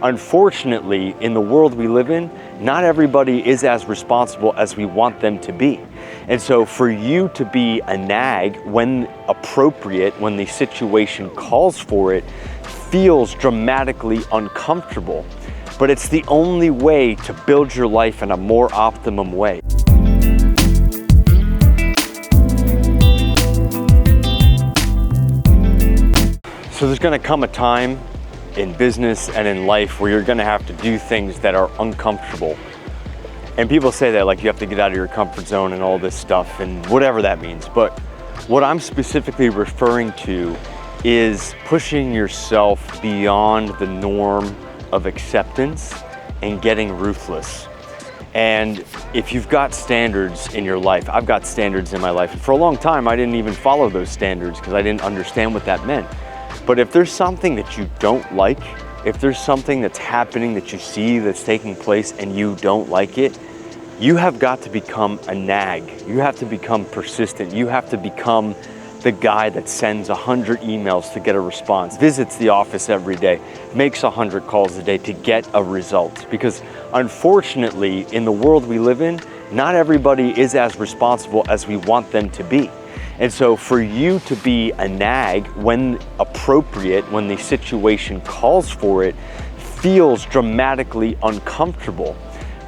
unfortunately, in the world we live in, not everybody is as responsible as we want them to be. And so for you to be a nag when appropriate, when the situation calls for it, feels dramatically uncomfortable. But it's the only way to build your life in a more optimum way. So there's gonna come a time in business and in life where you're gonna have to do things that are uncomfortable. And people say that like you have to get out of your comfort zone and all this stuff and whatever that means. But what I'm specifically referring to is pushing yourself beyond the norm of acceptance and getting ruthless. And if you've got standards in your life, I've got standards in my life. And for a long time, I didn't even follow those standards because I didn't understand what that meant. But if there's something that you don't like, if there's something that's happening that you see that's taking place and you don't like it, you have got to become a nag. You have to become persistent. You have to become the guy that sends 100 emails to get a response, visits the office every day, makes 100 calls a day to get a result. Because unfortunately, in the world we live in, not everybody is as responsible as we want them to be. And so for you to be a nag when appropriate, when the situation calls for it, feels dramatically uncomfortable.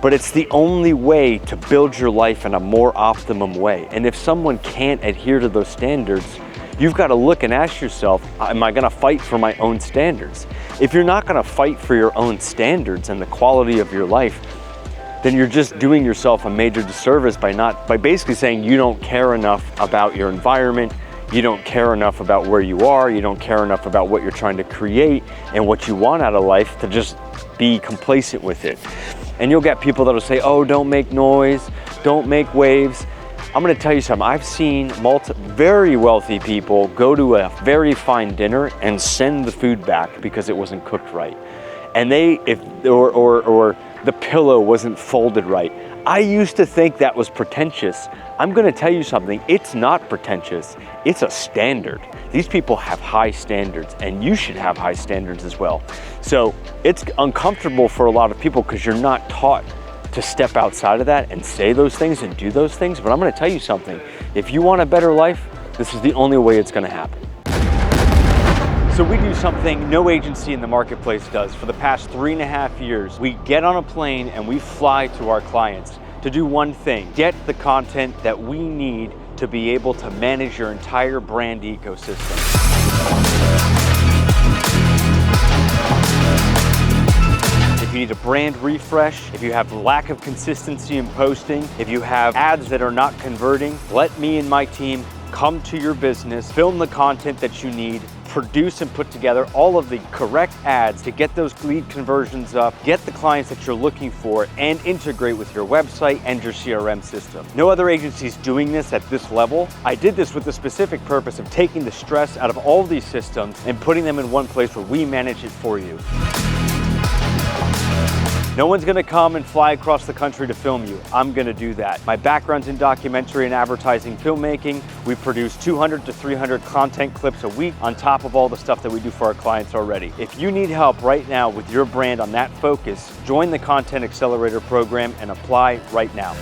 But it's the only way to build your life in a more optimum way. And if someone can't adhere to those standards, you've got to look and ask yourself, am I gonna fight for my own standards? If you're not gonna fight for your own standards and the quality of your life, then you're just doing yourself a major disservice by basically saying you don't care enough about your environment, you don't care enough about where you are, you don't care enough about what you're trying to create and what you want out of life to just be complacent with it. And you'll get people that'll say, oh, don't make noise, don't make waves. I'm gonna tell you something, I've seen very wealthy people go to a very fine dinner and send the food back because it wasn't cooked right. And or the pillow wasn't folded right. I used to think that was pretentious. I'm gonna tell you something, it's not pretentious, it's a standard. These people have high standards and you should have high standards as well. So it's uncomfortable for a lot of people because you're not taught to step outside of that and say those things and do those things. But I'm gonna tell you something, if you want a better life, this is the only way it's gonna happen. So we do something no agency in the marketplace does. For the past 3.5 years, we get on a plane and we fly to our clients to do one thing, get the content that we need to be able to manage your entire brand ecosystem. If you need a brand refresh, if you have lack of consistency in posting, if you have ads that are not converting, let me and my team come to your business, film the content that you need, produce and put together all of the correct ads to get those lead conversions up, get the clients that you're looking for, and integrate with your website and your CRM system. No other agency is doing this at this level. I did this with the specific purpose of taking the stress out of all of these systems and putting them in one place where we manage it for you. No one's gonna come and fly across the country to film you. I'm gonna do that. My background's in documentary and advertising filmmaking. We produce 200 to 300 content clips a week on top of all the stuff that we do for our clients already. If you need help right now with your brand on that focus, join the Content Accelerator program and apply right now.